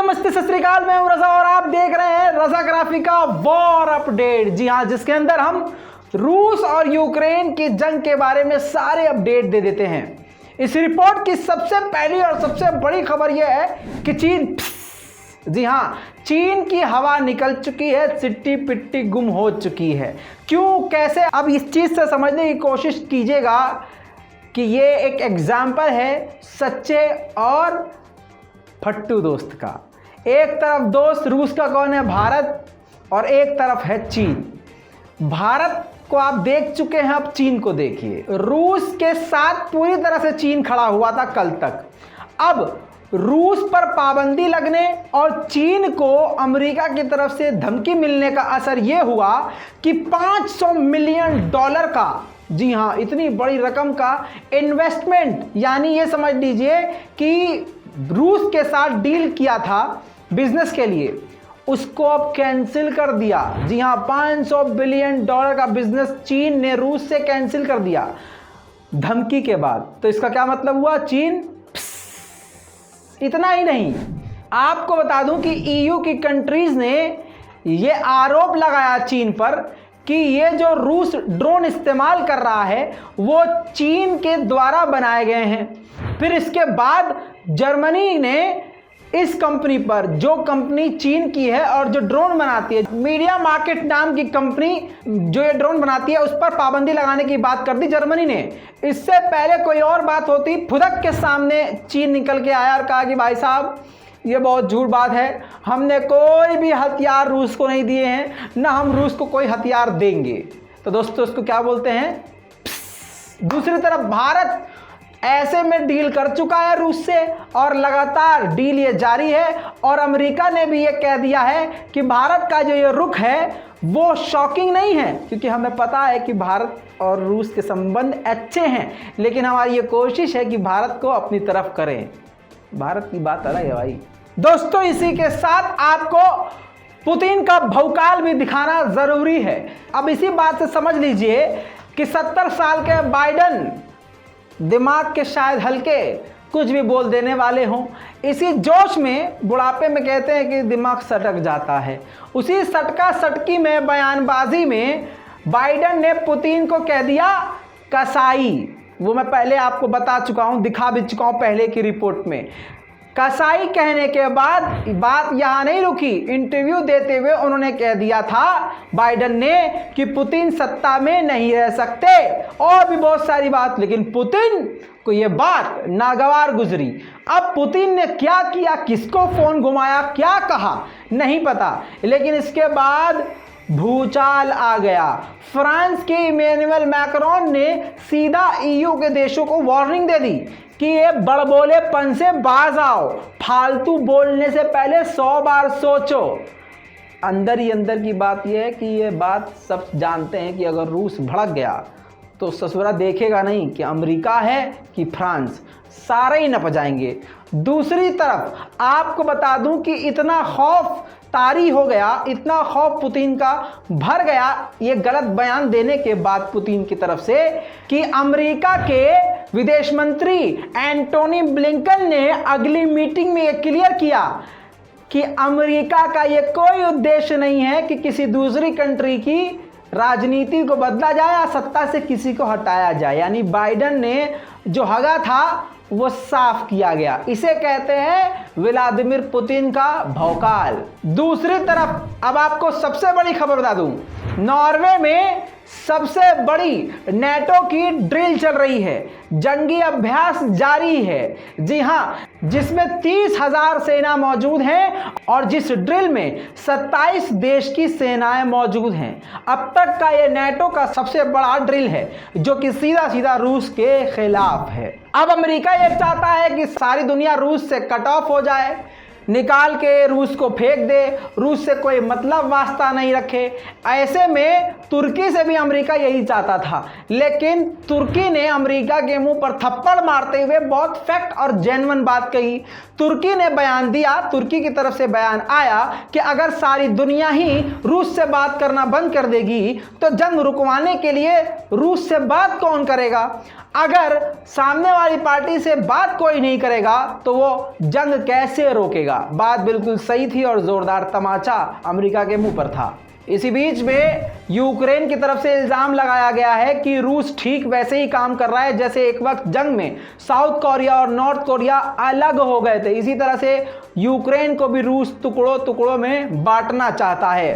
नमस्ते सत श्री अकाल, मैं हूं रजा और आप देख रहे हैं रजाग्राफी का वॉर अपडेट। जी हां, जिसके अंदर हम रूस और यूक्रेन की जंग के बारे में सारे अपडेट दे देते हैं। इस रिपोर्ट की सबसे पहली और सबसे बड़ी खबर यह है कि जी हां, चीन की हवा निकल चुकी है, सिट्टी पिट्टी गुम हो चुकी है। क्यों, कैसे, अब इस चीज से समझने की कोशिश कीजिएगा कि ये एक एग्जाम्पल है सच्चे और फट्टू दोस्त का। एक तरफ दोस्त रूस का कौन है? भारत, और एक तरफ है चीन। भारत को आप देख चुके हैं, अब चीन को देखिए। रूस के साथ पूरी तरह से चीन खड़ा हुआ था कल तक। अब रूस पर पाबंदी लगने और चीन को अमेरिका की तरफ से धमकी मिलने का असर यह हुआ कि $500 मिलियन का, जी हां, इतनी बड़ी रकम का इन्वेस्टमेंट, यानी ये समझ लीजिए कि रूस के साथ डील किया था बिजनेस के लिए, उसको अब कैंसिल कर दिया। जी हां, $500 बिलियन का बिजनेस चीन ने रूस से कैंसिल कर दिया धमकी के बाद। तो इसका क्या मतलब हुआ? चीन। इतना ही नहीं, आपको बता दूं कि ईयू की कंट्रीज ने यह आरोप लगाया चीन पर कि ये जो रूस ड्रोन इस्तेमाल कर रहा है वो चीन के द्वारा बनाए गए हैं। फिर इसके बाद जर्मनी ने इस कंपनी पर, जो कंपनी चीन की है और जो ड्रोन बनाती है, मीडिया मार्केट नाम की कंपनी जो ये ड्रोन बनाती है, उस पर पाबंदी लगाने की बात कर दी जर्मनी ने। इससे पहले कोई और बात होती, फुदक के सामने चीन निकल के आया और कहा कि भाई साहब ये बहुत झूठ बात है, हमने कोई भी हथियार रूस को नहीं दिए हैं, ना हम रूस को कोई हथियार देंगे। तो दोस्तों इसको क्या बोलते हैं? दूसरी तरफ भारत ऐसे में डील कर चुका है रूस से और लगातार डील ये जारी है। और अमेरिका ने भी ये कह दिया है कि भारत का जो ये रुख है वो शॉकिंग नहीं है, क्योंकि हमें पता है कि भारत और रूस के संबंध अच्छे हैं, लेकिन हमारी ये कोशिश है कि भारत को अपनी तरफ करें। भारत की बात अलग है भाई। दोस्तों इसी के साथ आपको पुतिन का भौकाल भी दिखाना जरूरी है। अब इसी बात से समझ लीजिए कि 70 साल के बाइडन दिमाग के शायद हल्के कुछ भी बोल देने वाले हों। इसी जोश में, बुढ़ापे में कहते हैं कि दिमाग सटक जाता है, उसी सटका सटकी में, बयानबाजी में बाइडन ने पुतिन को कह दिया कसाई। वो मैं पहले आपको बता चुका हूं, दिखा भी चुका हूं पहले की रिपोर्ट में। कसाई कहने के बाद बात यहां नहीं रुकी। इंटरव्यू देते हुए उन्होंने कह दिया था बाइडन ने कि पुतिन सत्ता में नहीं रह सकते, और भी बहुत सारी बात, लेकिन पुतिन को यह बात नागवार गुजरी। अब पुतिन ने क्या किया, किसको फोन घुमाया, क्या कहा, नहीं पता, लेकिन इसके बाद भूचाल आ गया। फ्रांस के इमैनुअल मैक्रोन ने सीधा ईयू के देशों को वार्निंग दे दी कि ये बड़बोलेपन से बाज आओ, फालतू बोलने से पहले 100 बार सोचो। अंदर ही अंदर की बात यह है कि ये बात सब जानते हैं कि अगर रूस भड़क गया तो ससुरा देखेगा नहीं कि अमेरिका है कि फ्रांस, सारे ही नप जाएंगे। दूसरी तरफ आपको बता दूं कि इतना खौफ तारी हो गया, इतना खौफ पुतिन का भर गया ये गलत बयान देने के बाद पुतिन की तरफ से, कि अमेरिका के विदेश मंत्री एंटोनी ब्लिंकन ने अगली मीटिंग में ये क्लियर किया कि अमेरिका का ये कोई उद्देश्य नहीं है कि किसी दूसरी कंट्री की राजनीति को बदला जाए या सत्ता से किसी को हटाया जाए। यानी बाइडन ने जो हगा था वो साफ किया गया। इसे कहते हैं व्लादिमीर पुतिन का भौकाल। दूसरी तरफ अब आपको सबसे बड़ी खबर बता दूं, नॉर्वे में सबसे बड़ी नेटो की ड्रिल चल रही है, जंगी अभ्यास जारी है। जी हां, जिसमें 30,000 सेना मौजूद हैं और जिस ड्रिल में 27 देश की सेनाएं मौजूद हैं। अब तक का ये नेटो का सबसे बड़ा ड्रिल है जो कि सीधा सीधा रूस के खिलाफ है। अब अमेरिका ये चाहता है कि सारी दुनिया रूस से कट ऑफ हो जाए, निकाल के रूस को फेंक दे, रूस से कोई मतलब वास्ता नहीं रखे। ऐसे में तुर्की से भी अमेरिका यही चाहता था, लेकिन तुर्की ने अमेरिका के मुंह पर थप्पड़ मारते हुए बहुत फैक्ट और जेन्युइन बात कही। तुर्की ने बयान दिया, तुर्की की तरफ से बयान आया कि अगर सारी दुनिया ही रूस से बात करना बंद कर देगी तो जंग रुकवाने के लिए रूस से बात कौन करेगा। अगर सामने वाली पार्टी से बात कोई नहीं करेगा तो वो जंग कैसे रोकेगा। बात बिल्कुल सही थी और जोरदार तमाचा अमेरिका के मुंह पर था। इसी बीच में यूक्रेन की तरफ से इल्जाम लगाया गया है कि रूस ठीक वैसे ही काम कर रहा है जैसे एक वक्त जंग में साउथ कोरिया और नॉर्थ कोरिया अलग हो गए थे। इसी तरह से यूक्रेन को भी रूस टुकड़ों टुकड़ों में बांटना चाहता है।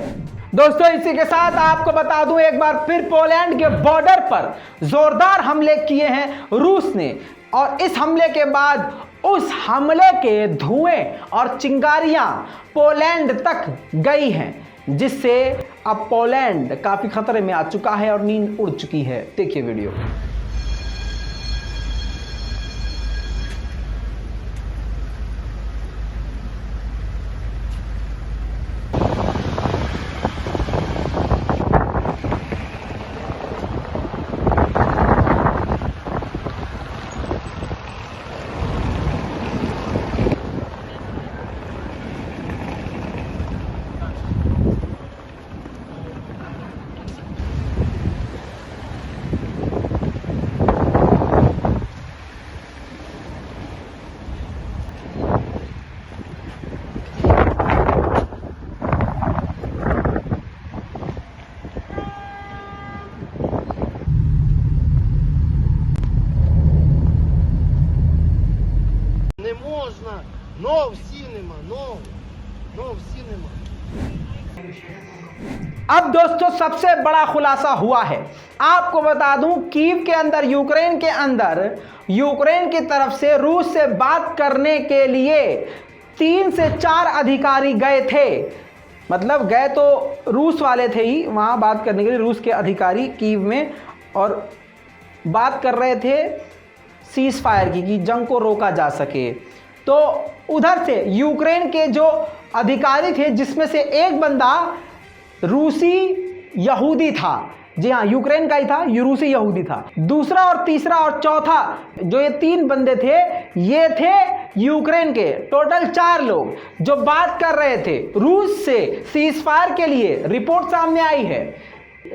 दोस्तों, इसी के साथ आपको बता दूं, एक बार फिर पोलैंड के बॉर्डर पर जोरदार हमले किए हैं रूस ने, और इस हमले के बाद उस हमले के धुएं और चिंगारियां पोलैंड तक गई हैं, जिससे अब पोलैंड काफी खतरे में आ चुका है और नींद उड़ चुकी है। देखिए video. No cinema, no cinema. अब दोस्तों सबसे बड़ा खुलासा हुआ है। आपको बता दूं, कीव के अंदर, यूक्रेन के अंदर, यूक्रेन की तरफ से रूस से बात करने के लिए 3 से 4 अधिकारी गए थे। मतलब गए तो रूस वाले थे ही वहां बात करने के लिए, रूस के अधिकारी कीव में, और बात कर रहे थे सीज फायर की, कि जंग को रोका जा सके। तो उधर से यूक्रेन के जो अधिकारी थे, जिसमें से एक बंदा रूसी यहूदी था, जी हाँ यूक्रेन का ही था, रूसी यहूदी था। दूसरा और तीसरा और चौथा, जो ये 3 बंदे थे, ये थे यूक्रेन के। टोटल 4 लोग जो बात कर रहे थे रूस से सीज फायर के लिए। रिपोर्ट सामने आई है,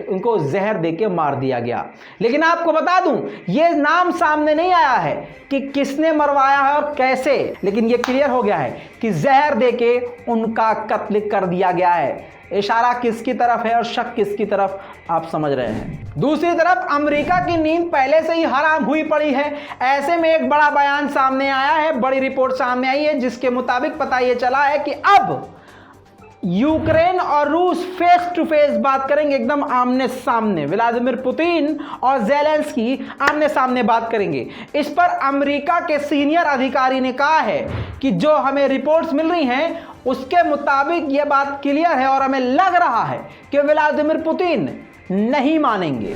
उनको जहर देके मार दिया गया। लेकिन आपको बता दूं, ये नाम सामने नहीं आया है कि किसने मरवाया है और कैसे, लेकिन ये क्लियर हो गया है कि जहर देके उनका कत्ल कर दिया गया है। इशारा किसकी तरफ है और शक किसकी तरफ, आप समझ रहे हैं। दूसरी तरफ अमेरिका की नींद पहले से ही हराम हुई पड़ी है। ऐसे में एक बड़ा बयान सामने आया है, बड़ी रिपोर्ट सामने आई है, जिसके मुताबिक पता यह चला है कि अब यूक्रेन और रूस फेस टू फेस बात करेंगे, एकदम आमने सामने। व्लादिमीर पुतिन और ज़ेलेंस्की आमने सामने बात करेंगे। इस पर अमेरिका के सीनियर अधिकारी ने कहा है कि जो हमें रिपोर्ट्स मिल रही हैं उसके मुताबिक यह बात क्लियर है और हमें लग रहा है कि व्लादिमीर पुतिन नहीं मानेंगे।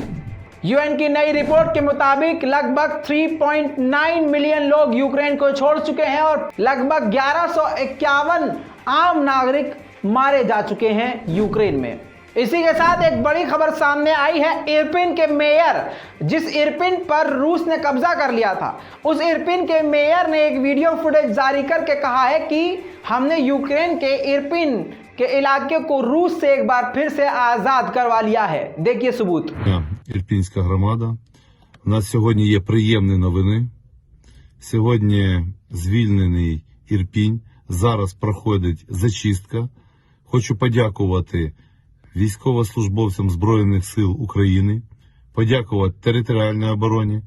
यूएन की नई रिपोर्ट के मुताबिक लगभग 3.9 मिलियन लोग यूक्रेन को छोड़ चुके हैं और लगभग 1151 आम नागरिक मारे जा चुके हैं यूक्रेन में। इसी के साथ एक बड़ी खबर सामने आई है इरपिन के मेयर, जिस इरपिन पर रूस ने कब्जा कर लिया था, उस इरपिन के मेयर ने एक वीडियो फुटेज जारी करके कहा है कि हमने यूक्रेन के इरपिन के इलाके को रूस से एक बार फिर से आजाद करवा लिया है। देखिए सबूत। Ірпінська громада. У нас сьогодні є приємні новини. Сьогодні звільнений Ірпінь. Зараз проходить зачистка. Хочу подякувати військовослужбовцям Збройних сил України, подякувати територіальній обороні,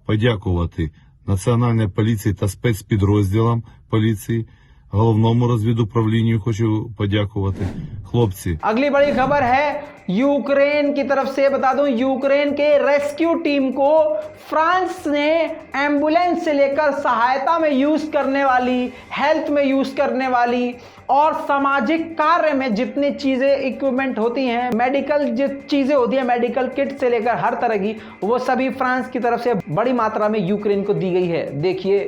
подякувати Національній поліції та спецпідрозділам поліції, головному розвідуправлінню хочу подякувати. Хлопці. अगली बड़ी खबर है यूक्रेन की तरफ से। बता दूं, यूक्रेन के रेस्क्यू टीम को फ्रांस ने एम्बुलेंस से लेकर सहायता में यूज करने वाली, हेल्थ में यूज करने वाली और सामाजिक कार्य में जितनी चीजें, इक्विपमेंट होती हैं, मेडिकल जो चीजें होती हैं, मेडिकल किट से लेकर हर तरह की, वो सभी फ्रांस की तरफ से बड़ी मात्रा में यूक्रेन को दी गई है। देखिए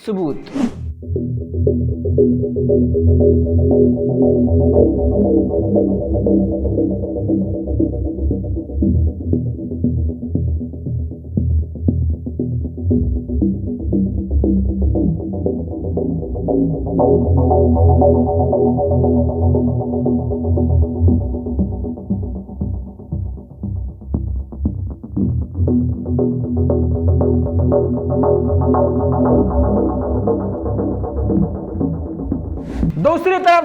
सबूत।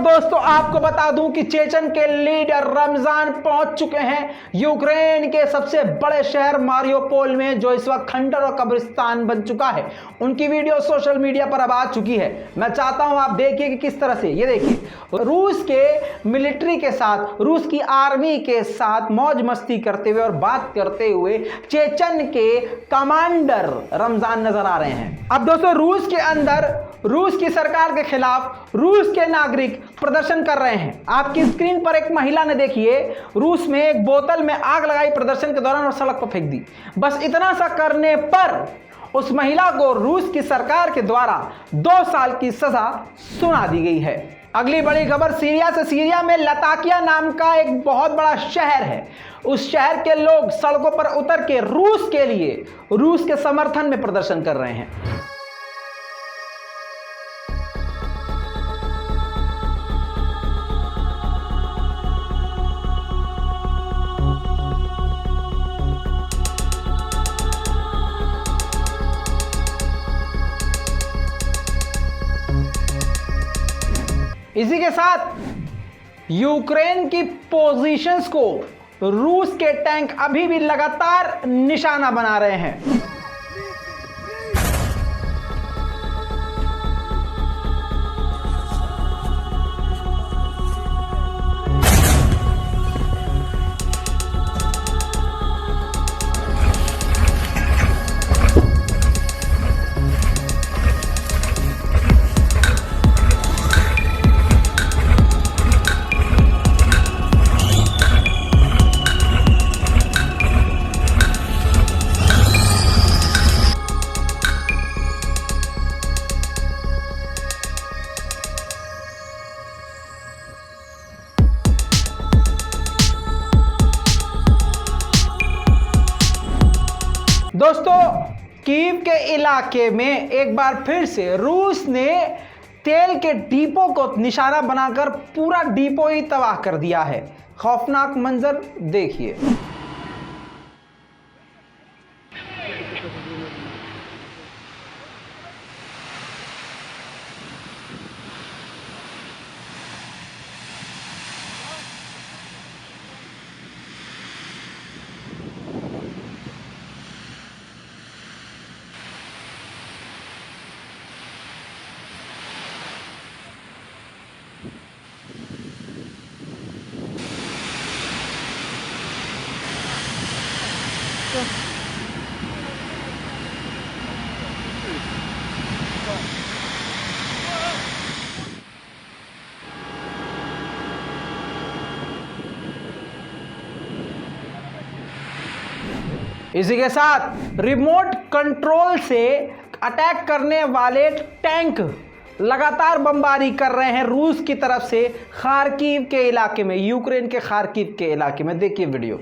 दोस्तों आपको बता दूं कि चेचन के लीडर रमजान पहुंच चुके हैं यूक्रेन के सबसे बड़े शहर मारियोपोल में, जो इस वक्त खंडर और कब्रिस्तान बन चुका है। उनकी वीडियो सोशल मीडिया पर अब आ चुकी है। मैं चाहता हूं आप देखिए कि किस तरह से, ये देखिए, रूस के मिलिट्री के साथ, रूस की आर्मी के साथ मौज मस्ती करते हुए और बात करते हुए चेचन के कमांडर रमजान नजर आ रहे हैं। अब दोस्तों रूस के अंदर रूस की सरकार के खिलाफ रूस के नागरिक प्रदर्शन कर रहे हैं। आपकी स्क्रीन पर एक महिला ने, देखिए, रूस में एक बोतल में आग लगाई प्रदर्शन के दौरान और सड़क पर फेंक दी। बस इतना सा करने पर उस महिला को रूस की सरकार के द्वारा 2 साल की सजा सुना दी गई है। अगली बड़ी खबर सीरिया से। सीरिया में लताकिया नाम का एक बहुत बड़ा शहर है। उस शहर के लोग सड़कों पर उतर के रूस के लिए, रूस के समर्थन में प्रदर्शन कर रहे हैं। इसी के साथ यूक्रेन की पोजीशंस को रूस के टैंक अभी भी लगातार निशाना बना रहे हैं। दोस्तों कीव के इलाके में एक बार फिर से रूस ने तेल के डिपो को निशाना बनाकर पूरा डिपो ही तबाह कर दिया है। खौफनाक मंजर देखिए। इसी के साथ रिमोट कंट्रोल से अटैक करने वाले टैंक लगातार बमबारी कर रहे हैं रूस की तरफ से खार्किव के इलाके में, यूक्रेन के खार्किव के इलाके में। देखिए वीडियो।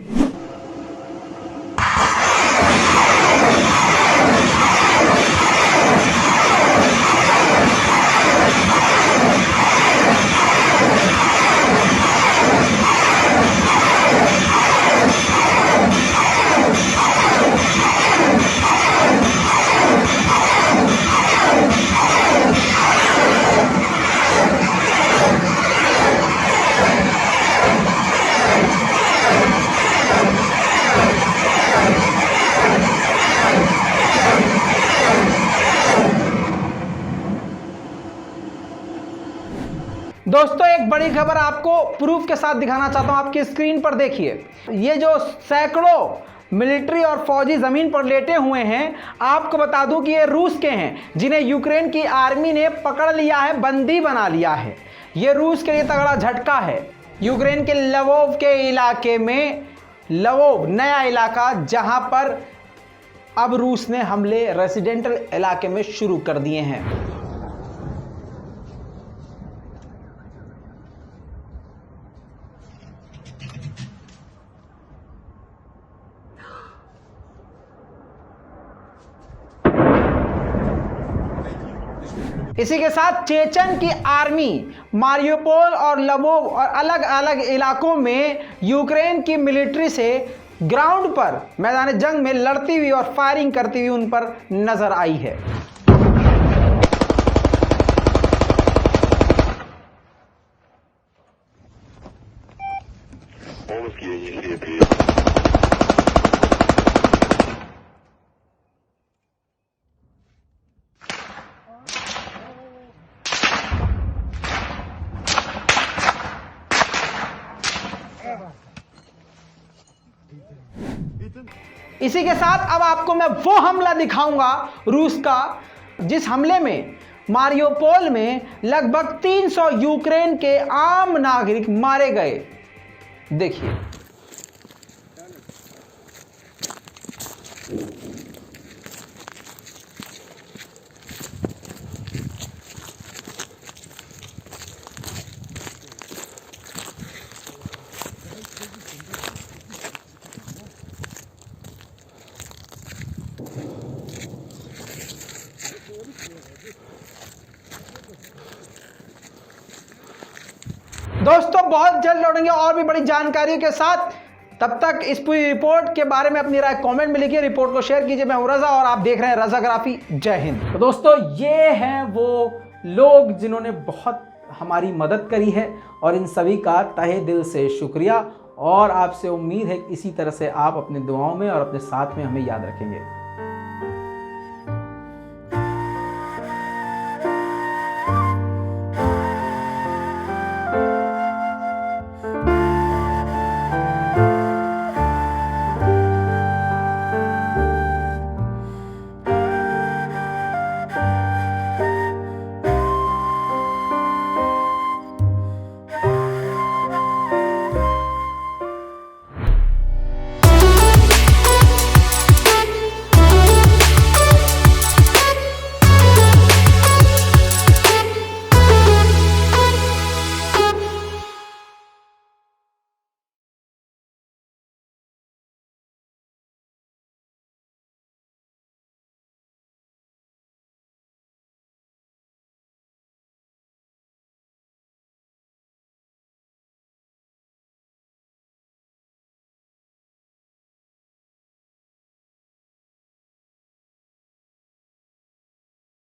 दोस्तों एक बड़ी खबर आपको प्रूफ के साथ दिखाना चाहता हूं। आपकी स्क्रीन पर देखिए, ये जो सैकड़ों मिलिट्री और फौजी जमीन पर लेटे हुए हैं, आपको बता दूं कि ये रूस के हैं, जिन्हें यूक्रेन की आर्मी ने पकड़ लिया है, बंदी बना लिया है। ये रूस के लिए तगड़ा झटका है। यूक्रेन के लवोव के इलाके में, लवोव नया इलाका जहां पर अब रूस ने हमले रेसिडेंटल इलाके में शुरू कर दिए हैं। इसी के साथ चेचन की आर्मी मारियोपोल और लवोव और अलग अलग इलाकों में यूक्रेन की मिलिट्री से ग्राउंड पर मैदान जंग में लड़ती हुई और फायरिंग करती हुई उन पर नजर आई है। полностью я не себе приехал. इसी के साथ अब आपको मैं वो हमला दिखाऊंगा रूस का, जिस हमले में मारियोपोल में लगभग 300 यूक्रेन के आम नागरिक मारे गए। देखिए। दोस्तों बहुत जल्द लौटेंगे और भी बड़ी जानकारियों के साथ। तब तक इस पूरी रिपोर्ट के बारे में अपनी राय कमेंट में लिखिए, रिपोर्ट को शेयर कीजिए। मैं हूं रजा और आप देख रहे हैं रजाग्राफी। जय हिंद। तो दोस्तों ये हैं वो लोग जिन्होंने बहुत हमारी मदद करी है और इन सभी का तहे दिल से शुक्रिया। और आपसे उम्मीद है कि इसी तरह से आप अपने दुआओं में और अपने साथ में हमें याद रखेंगे।